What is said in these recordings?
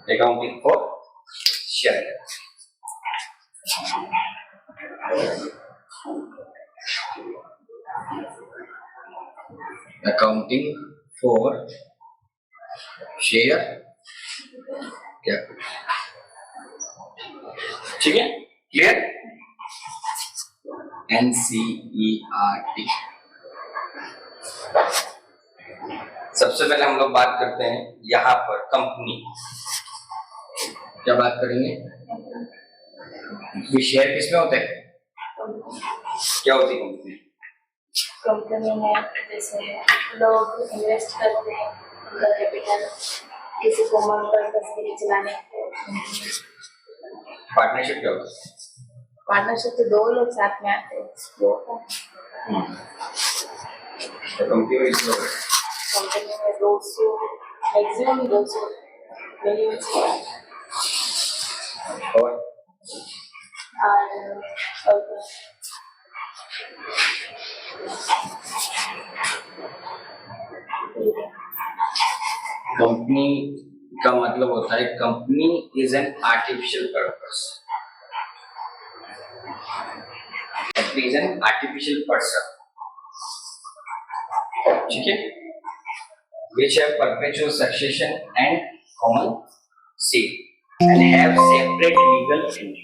accounting for share. Accounting for share capital. ठीक है, clear? NCERT. सबसे पहले हम लोग बात करते हैं यहाँ पर कंपनी. क्या बात करेंगे? शेयर किसमें होते हैं? क्या होती है कंपनी? कंपनी में जैसे लोग इन्वेस्ट करते हैं उनका कैपिटल किसी कॉमन पर्पस के लिए चलाने. पार्टनरशिप क्या होता है? पार्टनरशिप तो दो लोग साथ में आते हैं. तो कंपनी में कितने लोग हैं? कंपनी में 200 मैक्सिमम 200 और कंपनी का मतलब होता है company is an artificial purpose. Company is an artificial person. ठीक है, which have perpetual succession and common seat and have separate legal entity.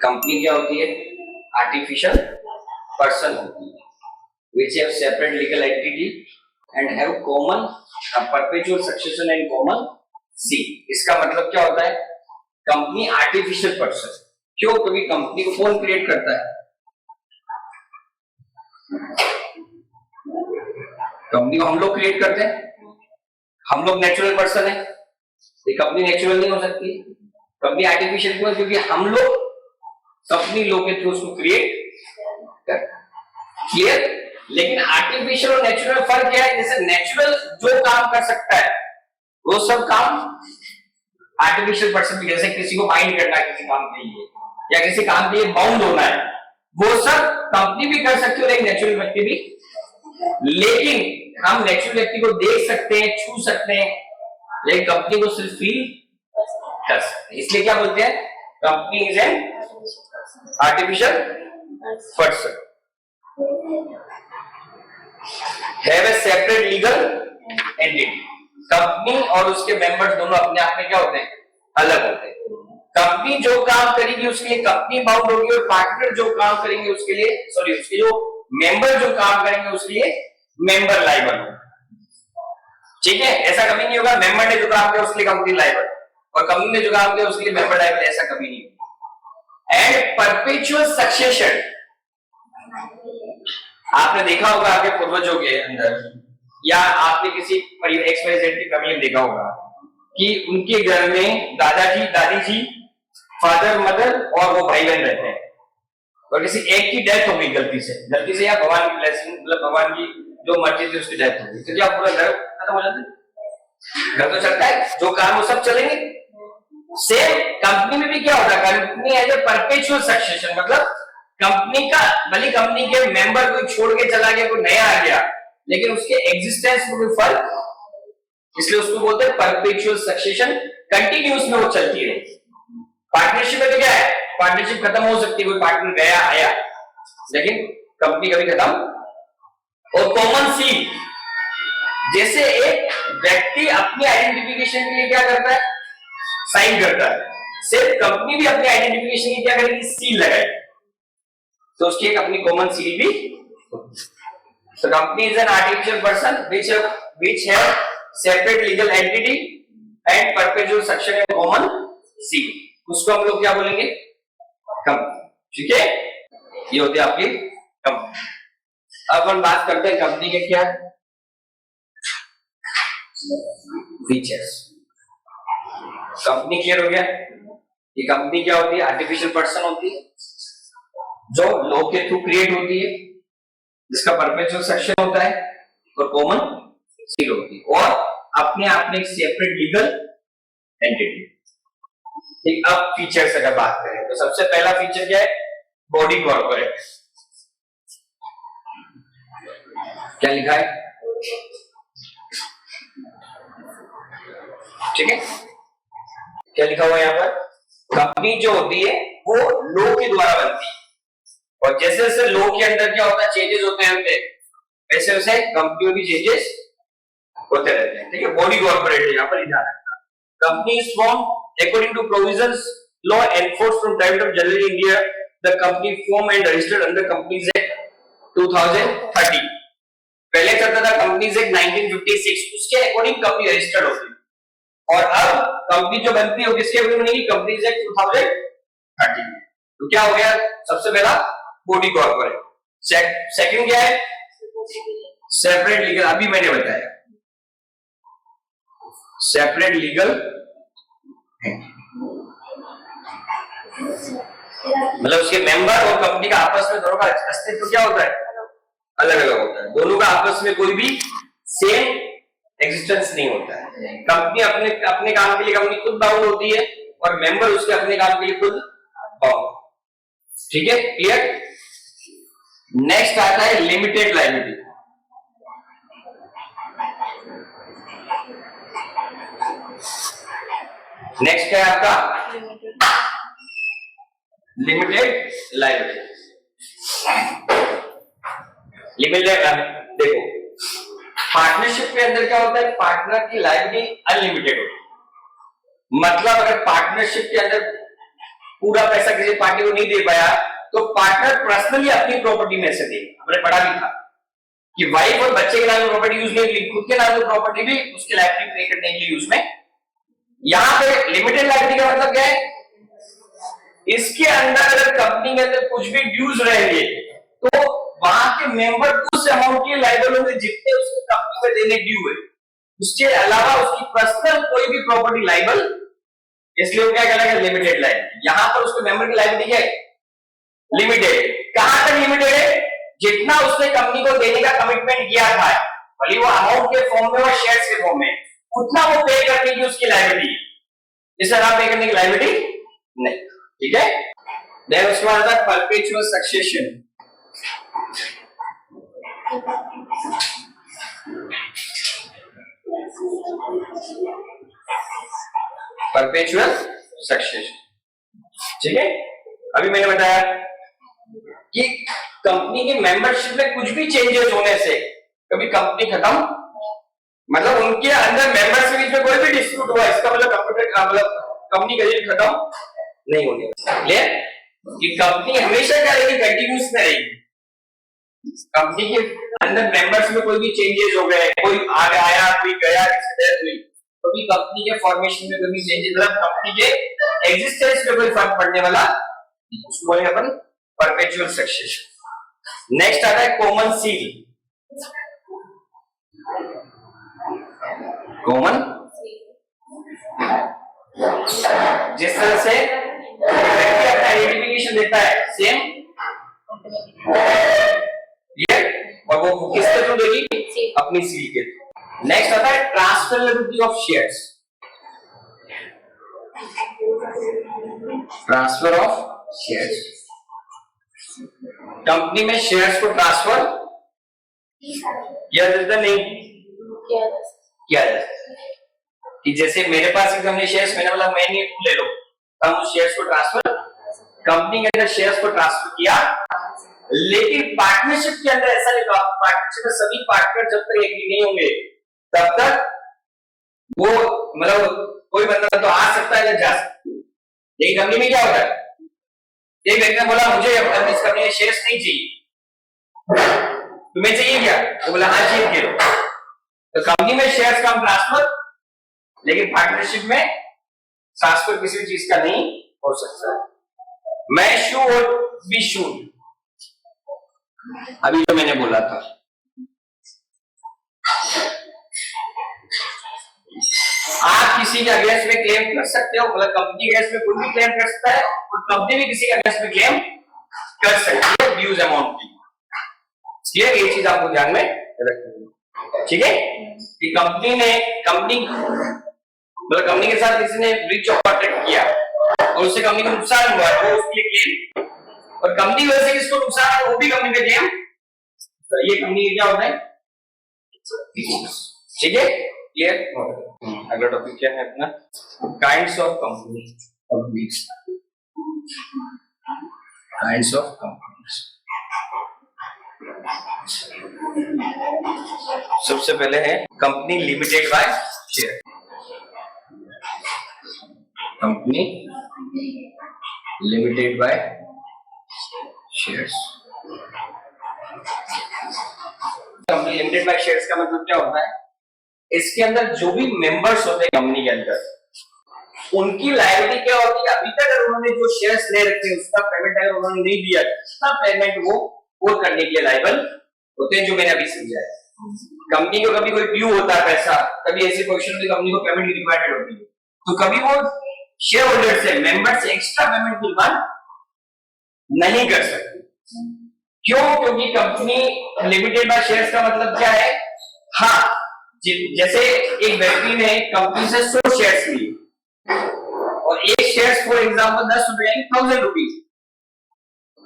Company क्या होती है? आर्टिफिशियल पर्सन होती है which have separate legal entity and have common perpetual succession and common seat. इसका मतलब क्या होता है? Company artificial person. क्यों? क्योंकि कंपनी को कौन क्रिएट करता है? कंपनी को हम लोग क्रिएट करते हैं. हम लोग नेचुरल पर्सन है, ये कंपनी नेचुरल नहीं हो सकती. कंपनी आर्टिफिशियल क्यों? क्योंकि हम लोग कंपनी लोग के थ्रू उसको क्रिएट करते हैं. क्लियर? लेकिन आर्टिफिशियल और नेचुरल फर्क क्या है? जैसे नेचुरल जो काम कर सकता है वो सब काम आर्टिफिशियल पर्सन भी, जैसे किसी को बाइंड करना है किसी काम के लिए या किसी काम के लिए बाउंड होना है, वो सब कंपनी भी कर सकती है और एक नेचुरल व्यक्ति भी. लेकिन हम नेचुरल व्यक्ति को देख सकते हैं, छू सकते हैं, लेकिन कंपनी को सिर्फ फील कर सकते हैं. इसलिए क्या बोलते हैं? Company is an artificial person. Have a separate legal entity. Company और उसके मेंबर्स दोनों अपने आप में क्या होते हैं? अलग होते हैं. कंपनी जो काम करेगी उसके लिए कंपनी बाउंड होगी और पार्टनर जो काम करेंगे उसके लिए उसके जो मेंबर जो काम करेंगे उसके लिए मेंबर लायबल होगा. ठीक है, ऐसा कभी नहीं होगा मेंबर ने जो काम किया उसके लिए कंपनी लायबल और कंपनी ने जो काम किया उसके लिए मेंबर लायबल. ऐसा कभी नहीं होगा. And perpetual succession. आपने देखा होगा आपके पूर्वजों के अंदर या आपने किसी XYZ की फैमिली में देखा होगा कि उनके घर में दादाजी दादी जी फादर मदर और वो भाई बहन रहते हैं और किसी एक की डेथ हो गई गलती से या भगवान की ब्लेसिंग, मतलब भगवान की जो मर्जी थी उसकी डेथ हो गई, तो क्या पूरा घर खत्म हो जाता है? घर तो चलता है, जो काम वो सब चलेंगे. सेम कंपनी में भी क्या होता है? Company as a perpetual succession, मतलब कंपनी का भले कंपनी के मेंबर कोई छोड़ के चला गया, कोई नया आ गया, लेकिन उसके एग्जिस्टेंस में कोई फर्क, इसलिए उसको बोलते हैं परपेचुअल सक्सेशन. कंटिन्यूअस में वो चलती रहे. पार्टनरशिप में तो क्या है? पार्टनरशिप खत्म हो सकती है, कोई पार्टनर गया आया, लेकिन कंपनी कभी खत्म. और कॉमन सीट, जैसे एक व्यक्ति अपनी आइडेंटिफिकेशन के लिए क्या करता है? साइन करता है. सिर्फ कंपनी भी अपनी आइडेंटिफिकेशन के लिए क्या करेगी? सील लगाएगी. तो उसकी एक अपनी कॉमन सील भी. So company is an artificial person which have separate legal entity and perpetual succession and common seat. उसको हम लोग क्या बोलेंगे? कंपनी. ठीक है, ये होती है आपकी कंपनी. अब हम बात करते हैं कंपनी के क्या फीचर्स. कंपनी क्लियर हो गया? ये कंपनी क्या होती है? आर्टिफिशियल पर्सन होती है जो लोग के थ्रू क्रिएट होती है, जिसका परपेचुअल सक्सेशन होता है और कॉमन सील होती है और अपने आप में एक सेपरेट लीगल एंटिटी. ठीक, अब फीचर्स अगर बात करें तो सबसे पहला फीचर क्या है? Body corporate. क्या लिखा है? ठीक है, क्या लिखा हुआ है यहाँ पर, कंपनी जो होती है वो लॉ के द्वारा बनती है, और जैसे जैसे लॉ के अंदर क्या होता है, चेंजेस होते हैं, वैसे वैसे कंपनी में भी चेंजेस होते रहते हैं। ठीक है, बॉडी कॉर्पोरेट यहाँ पर ध्यान रखना। Company is form according to provisions law enforced from time to general India, the company form and registered under companies act 2013। पहले चलता था कंपनीज एक्ट 1956, उसके अकॉर्डिंग कंपनी रजिस्टर्ड होती है, और अब कंपनी जो बनती है वो किसके अकॉर्डिंग बनेगी, कंपनीज एक्ट 2013। तो क्या हो गया, सबसे पहला बॉडी कॉर्पोरेट, सेकंड क्या है, सेपरेट लीगल, अभी मैंने बताया सेपरेट लीगल, मतलब उसके मेंबर और कंपनी का आपस में दोनों का अस्तित्व क्या होता है, अलग अलग होता है, दोनों का आपस में कोई भी सेम एग्जिस्टेंस नहीं होता है। कंपनी अपने अपने काम के लिए कंपनी खुद बाउंड होती है, और मेंबर उसके अपने काम के लिए खुद बाउंड। ठीक है, क्लियर। नेक्स्ट आता है लिमिटेड लायबिलिटी। नेक्स्ट क्या है आपका, लिमिटेड लायबिलिटी। लिमिटेड, देखो पार्टनरशिप के अंदर क्या होता है, पार्टनर की लायबिलिटी अनलिमिटेड होती है। मतलब अगर पार्टनरशिप के अंदर पूरा पैसा किसी पार्टी को नहीं दे पाया, तो पार्टनर पर्सनली अपनी प्रॉपर्टी में से दे। हमने पढ़ा भी था कि वाइफ और बच्चे के नाम में प्रॉपर्टी यूज नहीं, खुद के नाम में प्रॉपर्टी भी उसके लायबिलिटी पे करने के लिए यूज में। यहां पे लिमिटेड लायबिलिटी का मतलब क्या है, इसके अंदर अगर कंपनी के अंदर कुछ भी ड्यूज रहेंगे तो वहां के मेंबर उस अमाउंट के लायबल होंगे जितने उसको कंपनी में देने ड्यू है, उसके अलावा उसकी पर्सनल कोई भी प्रॉपर्टी लायबल, इसलिए क्या कहलाएगा, लिमिटेड लायबिलिटी। यहां पर उसके मेंबर की लायबिलिटी क्या है, लिमिटेड। कहां तक लिमिटेड है, जितना उसने कंपनी को देने का कमिटमेंट किया था, भले वो अमाउंट के फॉर्म में और शेयर्स के फॉर्म में, उतना वो पे करने की उसकी लायबिलिटी, इससे ज्यादा पे करने की लायबिलिटी नहीं। ठीक है, देन उसके बाद आता है परपेचुअल सक्सेशन। परपेचुअल सक्सेशन, ठीक है। अभी मैंने बताया कि कंपनी की मेंबरशिप में कुछ भी चेंजेस होने से कभी कंपनी खत्म, मतलब उनके अंदर मेंबर्स के बीच में कोई भी डिस्प्यूट हुआ, इसका मतलब कंपनी कभी खत्म नहीं होगी। क्लियर, कि कंपनी हमेशा क्या रहेगी, कंटिन्यूस में रहेगी। कंपनी के अंदर मेंबर्स में कोई भी चेंजेस हो गए, कोई आया कोई गया, डेथ हुई, तो भी कंपनी के फॉर्मेशन में कोई भी चेंजेस, मतलब कंपनी के एग्जिस्टेंस में कोई फर्क पड़ने वाला, उसको बोलेंगे अपन परपेचुअल सक्सेशन। नेक्स्ट आता है कॉमन सील। कॉमन, जिस तरह से व्यक्ति अपना आइडेंटिफिकेशन देता है सेम, ये, और वो किसके थ्रू देगी, अपनी सील के थ्रू। नेक्स्ट आता है transferability of shares. Transfer of shares, company में शेयर्स को ट्रांसफर किया जाता नहीं, किया जाता कि जैसे मेरे पास हमने शेयर्स, मैंने बोला मैं नहीं, तुम ले लो, हम उस शेयर्स को ट्रांसफर, कंपनी के अंदर शेयर्स को ट्रांसफर किया। लेकिन पार्टनरशिप के अंदर ऐसा नहीं होगा, पार्टनरशिप में सभी पार्टनर जब तक एग्री नहीं होंगे तब तक वो, मतलब कोई बंदा तो आ सकता है या जा सकता है। लेकिन कंपनी में क्या होता है, एक व्यक्ति ने बोला मुझे इस कंपनी में शेयर्स नहीं चाहिए, तुम्हें चाहिए क्या, वो बोला हाँ चाहिए, लो। तो कंपनी में शेयर्स का ट्रांसफर, लेकिन पार्टनरशिप में ट्रांसफर किसी भी चीज का नहीं हो सकता। मैं शू और बी शू, अभी जो मैंने बोला था, आप किसी के अगेंस्ट में क्लेम कर सकते हो, मतलब कंपनी के अगेंस्ट में कोई भी क्लेम कर सकता है, और कंपनी भी किसी के अगेंस्ट में क्लेम कर सकती है ड्यूज अमाउंट की। क्लियर, ये चीज आपको ध्यान में रखनी है। ठीक है, कि कंपनी मतलब कंपनी के साथ किसी ने ब्रीच ऑफ कॉन्ट्रैक्ट किया और उससे कंपनी को नुकसान हुआ, वो उसके लिए क्लेम, और कंपनी की वजह से किसको नुकसान है वो भी कंपनी पे क्लेम, तो ये कंपनी क्या होता है। ठीक है, क्लियर। अगला टॉपिक क्या है अपना, kinds of companies. Kinds of companies. सबसे पहले है company limited by share. Company limited by shares. Company limited by shares का मतलब क्या होता है, इसके अंदर जो भी मेंबर्स होते हैं कंपनी के अंदर, उनकी लायबिलिटी क्या होती है, अभी तक अगर उन्होंने जो शेयर्स ले रखे हैं उसका पेमेंट अगर उन्होंने नहीं दिया, उसका पेमेंट वो करने के लिए लायबल होते हैं, जो मैंने अभी समझाया। कंपनी को कभी कोई ड्यू होता है पैसा, कभी ऐसी पोजीशन होती है कंपनी को पेमेंट की रिक्वायरमेंट होती है, तो कभी वो शेयर होल्डर से, मेंबर से एक्स्ट्रा पेमेंट की डिमांड नहीं कर सकती। क्यों? क्योंकि कंपनी लिमिटेड बाय शेयर्स का मतलब क्या है, हाँ जैसे एक व्यक्ति ने कंपनी से 100 शेयर्स लिए और एक शेयर्स फॉर एग्जांपल 10 रुपए यानी 1000 रुपीज,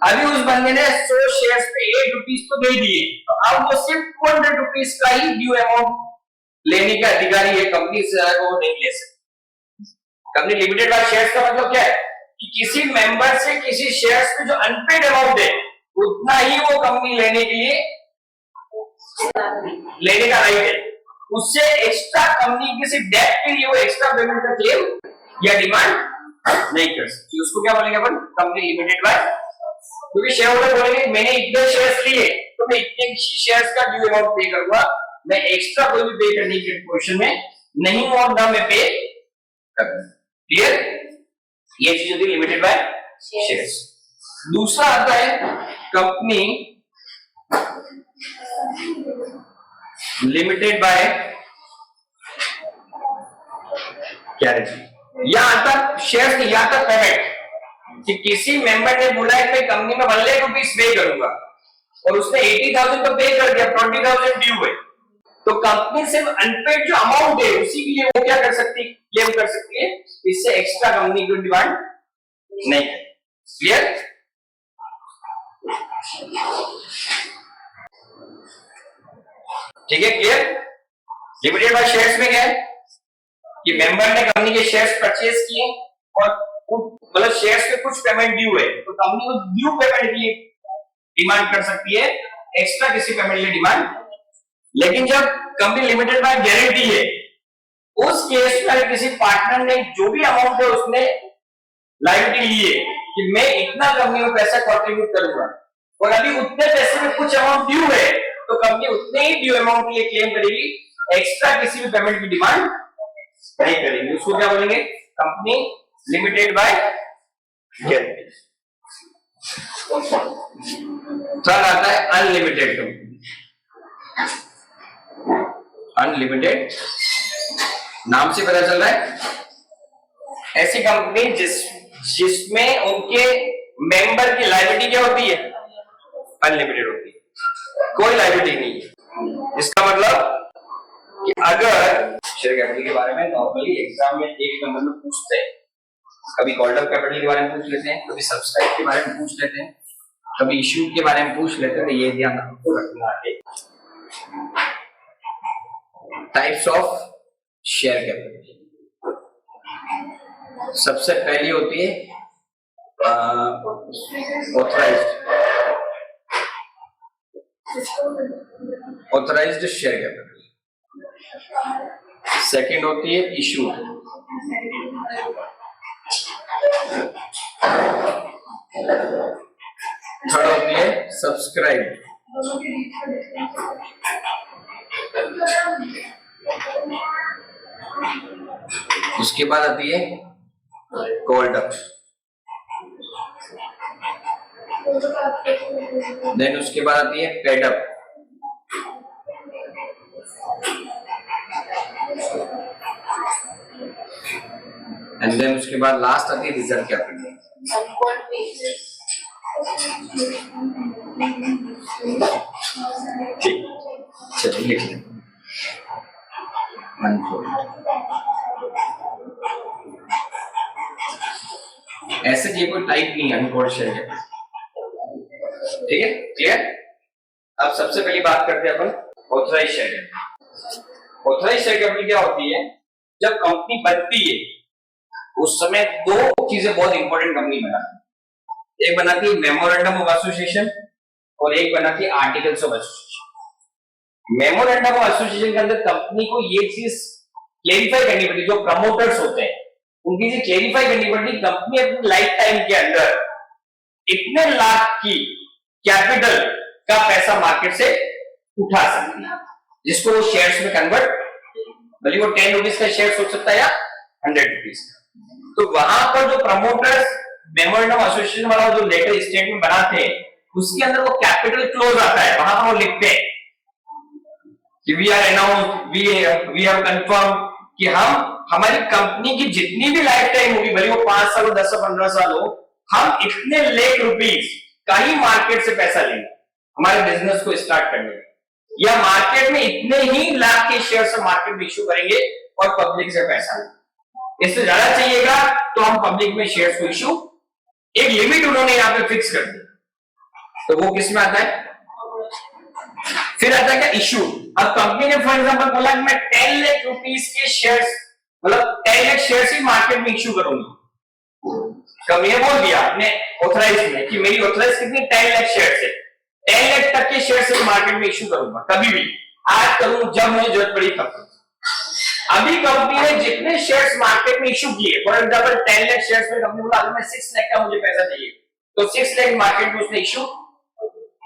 अभी उस बंदे ने 100 शेयर्स पे 8 रुपीज तो दे दिए, तो अब वो सिर्फ 200 रुपीज का ही ड्यू अमाउंट लेने का अधिकारी है, कंपनी से वो नहीं ले सकती। कंपनी लिमिटेड बाय शेयर्स का मतलब क्या है कि किसी मेंबर से किसी शेयर्स पे जो अनपेड अमाउंट है उतना ही वो कंपनी लेने के लिए लेने का राइट है, उससे एक्स्ट्रा कंपनी किसी डेट के लिए वो एक्स्ट्रा पेमेंट का क्लेम या डिमांड नहीं कर सकती। उसको क्या बोलेंगे अपन, कंपनी लिमिटेड बाय। क्योंकि शेयर होल्डर बोलेंगे मैंने इतने शेयर्स लिए तो मैं इतने शेयर्स का ड्यू अमाउंट पे करूंगा, मैं एक्स्ट्रा कोई भी पे करने की पोजीशन में नहीं हूं और ना मैं पे करूंगा। क्लियर? ये चीज होती है लिमिटेड बाय शेयर्स। दूसरा आता है कंपनी लिमिटेड बाय गारंटी। या आता शेयर्स की या तक पेमेंट कि किसी मेंबर ने बोला है मैं कंपनी में 1 लाख रुपीस पे करूंगा और उसने 80,000 तो पे कर दिया, 20,000 ड्यू है, तो कंपनी सिर्फ अनपेड जो अमाउंट है उसी के लिए वो क्या कर सकती है, क्लेम कर सकती है, इससे एक्स्ट्रा कंपनी को डिमांड नहीं है। क्लियर? ठीक है, क्लियर? लिमिटेड बाय शेयर्स में क्या है कि मेंबर ने कंपनी के शेयर्स परचेज किए और मतलब शेयर्स पे कुछ पेमेंट ड्यू है, तो कंपनी को ड्यू पेमेंट के लिए डिमांड कर सकती है, एक्स्ट्रा किसी पेमेंट के लिए डिमांड। लेकिन जब कंपनी लिमिटेड बाय गारंटी है, उस केस में किसी पार्टनर ने जो भी अमाउंट है उसने लायबिलिटी ली है कि मैं इतना कंपनी में पैसा कंट्रीब्यूट करूंगा और अभी उतने पैसे में कुछ अमाउंट ड्यू है, तो कंपनी उतने ही ड्यू अमाउंट के लिए क्लेम करेगी, एक्स्ट्रा किसी भी पेमेंट की डिमांड नहीं करेगी। उसको क्या बोलेंगे, company limited by guarantee. Third आता है अनलिमिटेड कंपनी। अनलिमिटेड नाम से पता चल रहा है, ऐसी कंपनी जिसमें उनके मेंबर की लायबिलिटी क्या होती है, अनलिमिटेड होती है, कोई लायबिलिटी नहीं है। इसका मतलब कि अगर शेयर कैपिटल के बारे में नॉर्मली एग्जाम में एक नंबर में पूछते हैं, कभी कॉल्ड अप कैपिटल के बारे में पूछ लेते हैं, कभी सब्सक्राइब के बारे में पूछ लेते हैं, कभी इश्यू के बारे में पूछ लेते हैं, तो ये ध्यान आपको रखना है। टाइप्स ऑफ शेयर कैपिटल, सबसे पहली होती है ऑथराइज्ड शेयर कैपिटल, सेकंड होती है इशू, थर्ड होती है सब्सक्राइब, उसके बाद आती है कॉल्ड अप, देन उसके बाद आती है पेड अप, एंड देन उसके बाद लास्ट आती है रिजर्व कैपिटल। ठीक, चलिए लिख लें। ऐसे ये कोई टाइप नहीं है अनकोल्ड शेयर कैपिटल। ठीक है, क्लियर? अब सबसे पहली बात करते हैं अपन authorised share capital. Authorised share capital क्या होती है जब कंपनी बनती है उस समय दो चीजें बहुत इंपॉर्टेंट कंपनी बनाती है। एक बनाती है मेमोरेंडम ऑफ एसोसिएशन और एक बनाती है articles of association. Memorandum of association के अंदर कंपनी को ये चीज क्लेरिफाई करनी पड़ती, जो प्रमोटर्स होते हैं उनकी चीज क्लेरिफाई करनी पड़ती, कंपनी अपनी लाइफ टाइम के अंदर इतने लाख की कैपिटल का पैसा मार्केट से उठा सकती है, जिसको वो शेयर्स में कन्वर्ट, भले वो 10 रुपीज का शेयर हो सकता है या 100 रुपीज का। तो वहां पर जो प्रमोटर्स मेमोरेंडम एसोसिएशन वाला जो लेटर स्टेटमेंट बनाते हैं उसके अंदर वो कैपिटल क्लोज आता है, वहां पर वो लिखते हैं कि we are announce we have confirm कि हम हमारी कंपनी की जितनी भी लाइफ टाइम होगी, भले वो 5 साल हो 10 साल 15 साल हो, हम इतने लाख रुपीस का ही मार्केट से पैसा लेंगे हमारे बिजनेस को स्टार्ट करने में, या मार्केट में इतने ही लाख के शेयर से मार्केट में इश्यू करेंगे और पब्लिक से पैसा लेंगे। इससे ज्यादा चाहिएगा तो हम पब्लिक में शेयर्स को इश्यू, एक लिमिट उन्होंने यहाँ पे फिक्स कर दी। तो वो किस में आता है? फिर आता है क्या? इश्यू। अब कंपनी ने फॉर एग्जांपल बोला कि मैं 10 लाख रुपीस के शेयर्स, मतलब 10 लाख शेयर्स ही मार्केट में इश्यू करूंगी। कंपनी ने बोल दिया अपने ऑथराइज में कि मेरी ऑथराइज कितनी 10 लाख शेयर्स है, 10 लाख तक के शेयर्स से मार्केट में इश्यू करूंगा, कभी भी, आज करूं जब मुझे जरूरत पड़ी तब करूं। अभी कंपनी ने जितने शेयर्स मार्केट में इश्यू किए, फॉर एग्जांपल 10 लाख शेयर्स में कंपनी बोला अगर मैं 6 लाख का मुझे पैसा चाहिए, तो 6 लाख मार्केट में उसने इश्यू,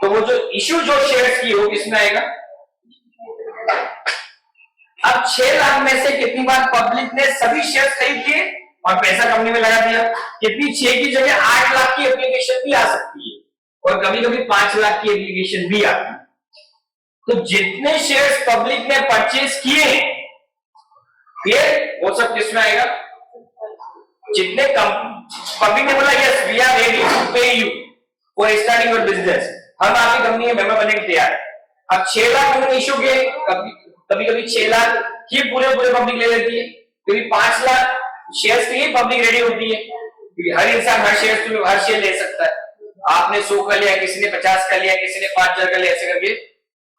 तो वो जो इश्यू जो शेयर्स की वो किसमें आएगा? अब 6 लाख में से कितनी बार पब्लिक ने सभी शेयर्स खरीद लिए और पैसा कंपनी में लगा दिया? कितनी? 6 की जगह 8 लाख की एप्लीकेशन भी आ सकती है और कभी कभी 5 लाख की एप्लीकेशन भी आती है। तो जितने शेयर्स पब्लिक ने परचेज किए ये वो सब किसमें आएगा? जितने पब्लिक ने बोला yes we are ready to pay you for starting your business, हम आपकी कंपनी में मेंबर बनने के तैयार है। अब 6 लाख उन्होंने इश्यू किए, कभी कभी 6 लाख ही पूरे पब्लिक ले लेती है, कभी 5 लाख शेयर्स के लिए पब्लिक रेडी होती है, क्योंकि हर इंसान हर शेयर ले सकता है। आपने 100 का लिया, किसी ने 50 का लिया, किसी ने 5000 का लिया, ऐसे करके।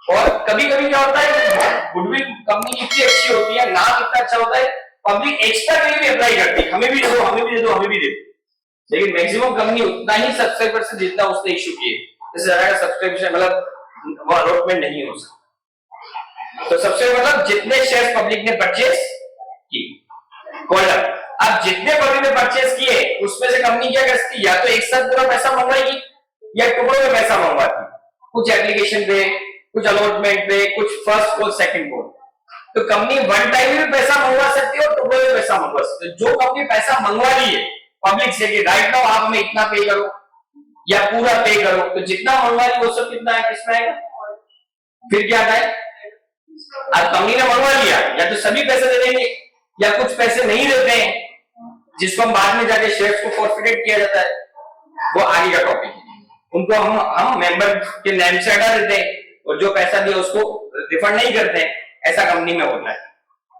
और कभी कभी क्या होता है, गुडविल कंपनी इतनी अच्छी होती है, नाम इतना अच्छा होता है, पब्लिक एक्स्ट्रा के लिए भी अप्लाई करती है, हमें भी दे दो, हमें भी दे दो, हमें भी दे दो। लेकिन मैक्सिमम कंपनी उतना ही सब्सक्राइबर से जितना उसने इश्यू किए, इससे ज्यादा का सब्सक्रिप्शन मतलब वो अलॉटमेंट नहीं हो सकता। तो सबसे मतलब जितने शेयर्स पब्लिक ने परचेज की, कॉलम। अब जितने पब्लिक ने परचेज किए उसमें से कंपनी क्या करती है, या तो एक साथ पूरा पैसा मंगवाएगी या टुकड़ों में पैसा मंगवाती है, कुछ एप्लीकेशन पे, कुछ अलॉटमेंट पे, कुछ फर्स्ट कॉल सेकंड कॉल। तो कंपनी वन टाइम में पैसा मंगवा सकती है और टुकड़ों में पैसा मंगवा सकती है। जो कंपनी पैसा मंगवा रही है पब्लिक से कि राइट नाउ आप हमें इतना पे करो या पूरा पे करो, तो जितना मंगवा रही है वो सब कितना है, किसमें आएगा? फिर क्या है? अब कंपनी ने मंगवा लिया, या तो सभी पैसे दे देंगे या कुछ पैसे नहीं देते हैं, जिसको हम बाद में जाके शेयर्स को फॉरफिटेड किया जाता है, वो आगे का टॉपिक है। उनको हम मेंबर के नेम से हटा देते हैं और जो पैसा दिया उसको रिफंड नहीं करते हैं, ऐसा कंपनी में होता है।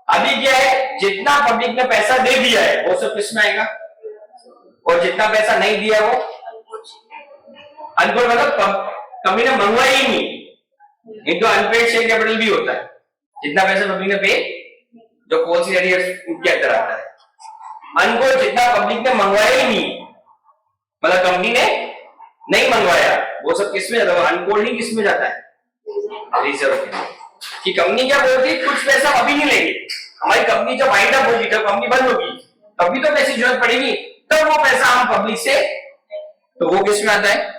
अभी क्या है, जितना पब्लिक ने पैसा दे दिया है वो सब किसमें आएगा, और जितना पैसा नहीं दिया वो अनपेड, मतलब कंपनी ने मंगवाया ही नहीं, इनको अनपेड शेयर कैपिटल भी होता है। जितना पैसा पब्लिक ने पे, जो पॉलिसी एरियर्स के अंदर आता है। अनपेड जितना पब्लिक ने मंगवाया ही नहीं, मतलब कंपनी ने नहीं मंगवाया, वो सब किसमें जाता है? अनपेड ही किसमें जाता है? रिजर्व। कि कंपनी क्या बोलती है, कुछ पैसा अभी नहीं लेंगे, हमारी कंपनी जब वाइंड अप होगी, जब कंपनी बंद होगी तभी तो पैसे जरूरत पड़ेगी, तब वो पैसा हम पब्लिक से, तो वो किसमें आता है?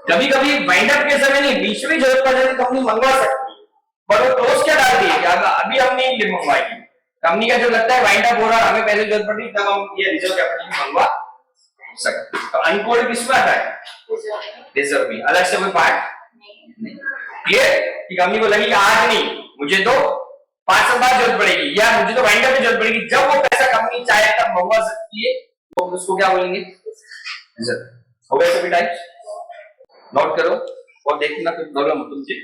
कभी कभी वाइंड अप के समय नहीं, बीच में जरूरत पड़ जाती कंपनी मंगवा सकती है, पर वो क्लोज क्या डालती है कि अभी हम नहीं मंगवाएंगे। कंपनी का जब लगता है वाइंड अप हो रहा है, हमें पैसे जरूरत पड़ रही, तब हम ये रिजर्व कैपिटल में मंगवा सकते हैं। तो अनकोल्ड किसमें आता है? रिजर्व में। अलग से कोई पार्ट क्लियर? कि कंपनी को लगी कि आज नहीं, मुझे तो 5 साल बाद जरूरत पड़ेगी, या मुझे तो वाइंड अप में जरूरत पड़ेगी, जब वो पैसा कंपनी चाहे तब मंगवा सकती है, तो उसको क्या बोलेंगे? रिजर्व। हो गया सभी टाइप्स? नोट करो और देखना कोई प्रॉब्लम हो तुमसे।